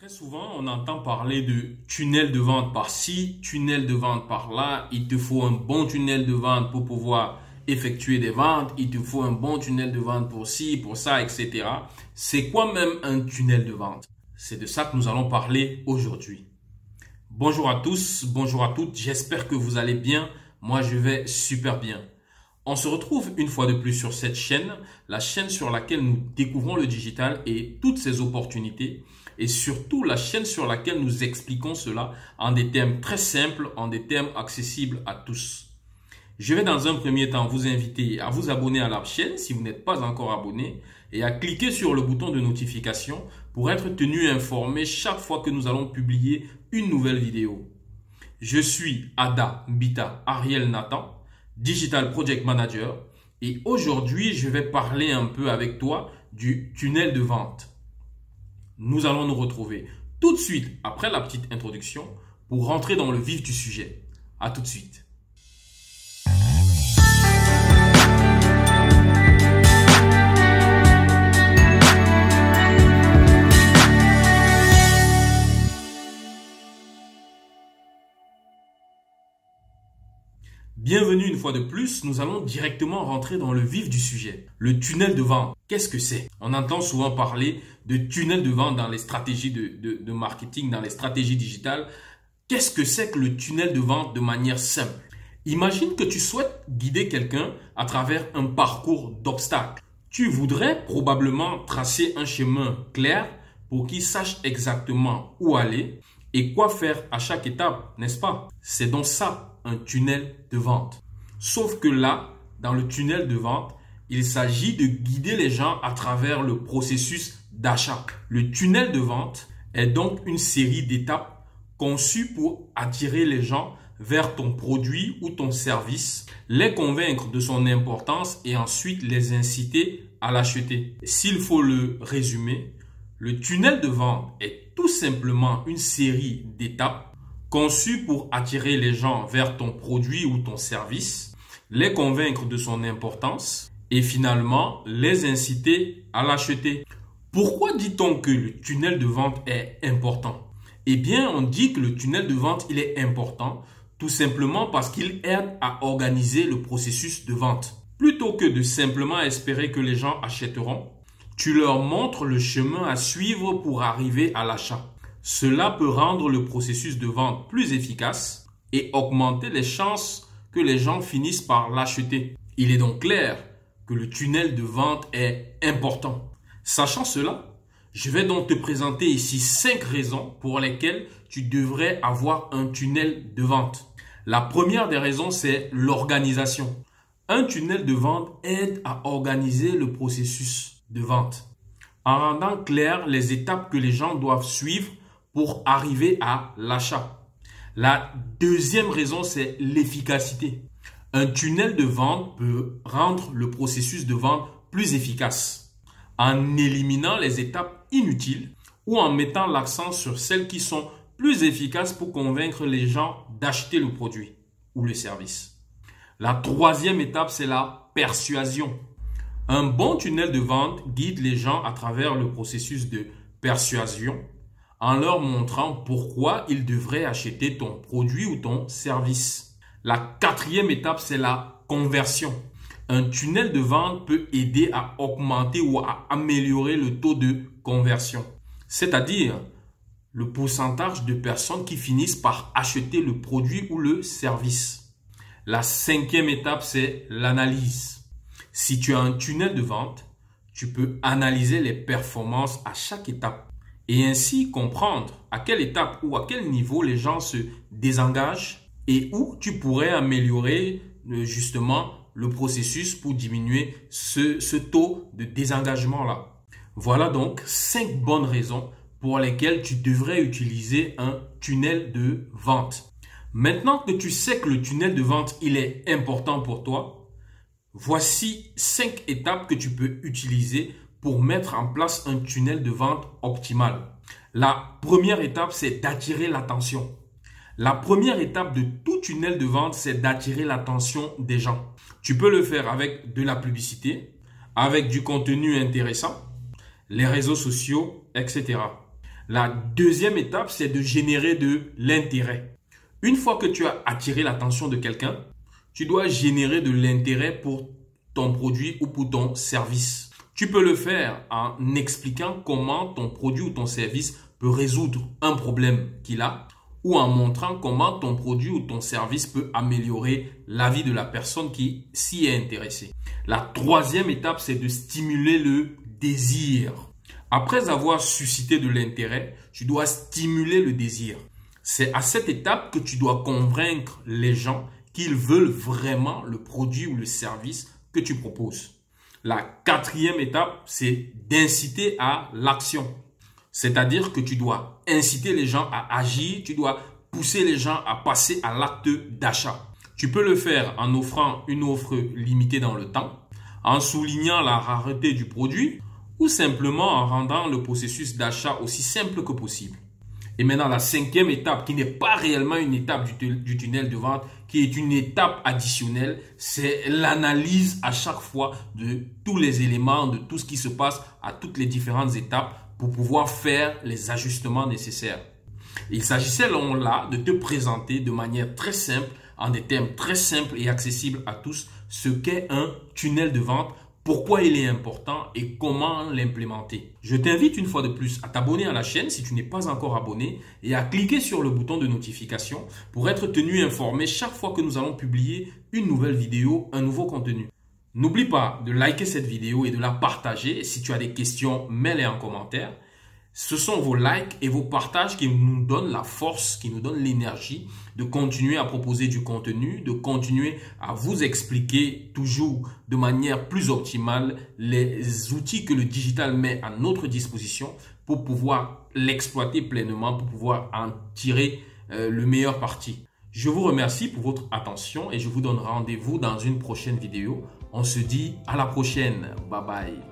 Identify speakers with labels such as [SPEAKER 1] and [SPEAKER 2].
[SPEAKER 1] Très souvent, on entend parler de tunnel de vente par-ci, tunnel de vente par-là. Il te faut un bon tunnel de vente pour pouvoir effectuer des ventes. Il te faut un bon tunnel de vente pour ci, pour ça, etc. C'est quoi même un tunnel de vente? C'est de ça que nous allons parler aujourd'hui. Bonjour à tous, bonjour à toutes. J'espère que vous allez bien. Moi, je vais super bien. On se retrouve une fois de plus sur cette chaîne, la chaîne sur laquelle nous découvrons le digital et toutes ses opportunités, et surtout la chaîne sur laquelle nous expliquons cela en des termes très simples, en des termes accessibles à tous. Je vais dans un premier temps vous inviter à vous abonner à la chaîne si vous n'êtes pas encore abonné et à cliquer sur le bouton de notification pour être tenu informé chaque fois que nous allons publier une nouvelle vidéo. Je suis Ada Mbita Ariel Nathan, Digital Project Manager, et aujourd'hui je vais parler un peu avec toi du tunnel de vente. Nous allons nous retrouver tout de suite après la petite introduction pour rentrer dans le vif du sujet. À tout de suite. Bienvenue une fois de plus, nous allons directement rentrer dans le vif du sujet. Le tunnel de vente, qu'est-ce que c'est? On entend souvent parler de tunnel de vente dans les stratégies de marketing, dans les stratégies digitales. Qu'est-ce que c'est que le tunnel de vente de manière simple? Imagine que tu souhaites guider quelqu'un à travers un parcours d'obstacles. Tu voudrais probablement tracer un chemin clair pour qu'il sache exactement où aller et quoi faire à chaque étape, n'est-ce pas? C'est donc ça, un tunnel de vente. Sauf que là, dans le tunnel de vente, il s'agit de guider les gens à travers le processus d'achat. Le tunnel de vente est donc une série d'étapes conçues pour attirer les gens vers ton produit ou ton service, les convaincre de son importance et ensuite les inciter à l'acheter. S'il faut le résumer, le tunnel de vente est tout simplement une série d'étapes conçues pour attirer les gens vers ton produit ou ton service, les convaincre de son importance et finalement les inciter à l'acheter. Pourquoi dit-on que le tunnel de vente est important? Eh bien, on dit que le tunnel de vente, il est important tout simplement parce qu'il aide à organiser le processus de vente. Plutôt que de simplement espérer que les gens achèteront, tu leur montres le chemin à suivre pour arriver à l'achat. Cela peut rendre le processus de vente plus efficace et augmenter les chances que les gens finissent par l'acheter. Il est donc clair que le tunnel de vente est important. Sachant cela, je vais donc te présenter ici 5 raisons pour lesquelles tu devrais avoir un tunnel de vente. La première des raisons, c'est l'organisation. Un tunnel de vente aide à organiser le processus de vente en rendant clair les étapes que les gens doivent suivre pour arriver à l'achat. La deuxième raison, c'est l'efficacité. Un tunnel de vente peut rendre le processus de vente plus efficace en éliminant les étapes inutiles ou en mettant l'accent sur celles qui sont plus efficaces pour convaincre les gens d'acheter le produit ou le service. La troisième étape, c'est la persuasion. Un bon tunnel de vente guide les gens à travers le processus de persuasion en leur montrant pourquoi ils devraient acheter ton produit ou ton service. La quatrième étape, c'est la conversion. Un tunnel de vente peut aider à augmenter ou à améliorer le taux de conversion, c'est-à-dire le pourcentage de personnes qui finissent par acheter le produit ou le service. La cinquième étape, c'est l'analyse. Si tu as un tunnel de vente, tu peux analyser les performances à chaque étape et ainsi comprendre à quelle étape ou à quel niveau les gens se désengagent et où tu pourrais améliorer justement le processus pour diminuer ce taux de désengagement-là. Voilà donc 5 bonnes raisons pour lesquelles tu devrais utiliser un tunnel de vente. Maintenant que tu sais que le tunnel de vente, il est important pour toi, voici 5 étapes que tu peux utiliser pour mettre en place un tunnel de vente optimal. La première étape, c'est d'attirer l'attention. La première étape de tout tunnel de vente, c'est d'attirer l'attention des gens. Tu peux le faire avec de la publicité, avec du contenu intéressant, les réseaux sociaux, etc. La deuxième étape, c'est de générer de l'intérêt. Une fois que tu as attiré l'attention de quelqu'un, tu dois générer de l'intérêt pour ton produit ou pour ton service. Tu peux le faire en expliquant comment ton produit ou ton service peut résoudre un problème qu'il a, ou en montrant comment ton produit ou ton service peut améliorer la vie de la personne qui s'y est intéressée. La troisième étape, c'est de stimuler le désir. Après avoir suscité de l'intérêt, tu dois stimuler le désir. C'est à cette étape que tu dois convaincre les gens qu'ils veulent vraiment le produit ou le service que tu proposes. La quatrième étape, c'est d'inciter à l'action. C'est-à-dire que tu dois inciter les gens à agir, tu dois pousser les gens à passer à l'acte d'achat. Tu peux le faire en offrant une offre limitée dans le temps, en soulignant la rareté du produit ou simplement en rendant le processus d'achat aussi simple que possible. Et maintenant, la cinquième étape, qui n'est pas réellement une étape du tunnel de vente, qui est une étape additionnelle, c'est l'analyse à chaque fois de tous les éléments, de tout ce qui se passe à toutes les différentes étapes pour pouvoir faire les ajustements nécessaires. Il s'agissait là de te présenter de manière très simple, en des termes très simples et accessibles à tous, ce qu'est un tunnel de vente, pourquoi il est important et comment l'implémenter. Je t'invite une fois de plus à t'abonner à la chaîne si tu n'es pas encore abonné et à cliquer sur le bouton de notification pour être tenu informé chaque fois que nous allons publier une nouvelle vidéo, un nouveau contenu. N'oublie pas de liker cette vidéo et de la partager. Si tu as des questions, mets-les en commentaire. Ce sont vos likes et vos partages qui nous donnent la force, qui nous donnent l'énergie de continuer à proposer du contenu, de continuer à vous expliquer toujours de manière plus optimale les outils que le digital met à notre disposition pour pouvoir l'exploiter pleinement, pour pouvoir en tirer le meilleur parti. Je vous remercie pour votre attention et je vous donne rendez-vous dans une prochaine vidéo. On se dit à la prochaine. Bye bye.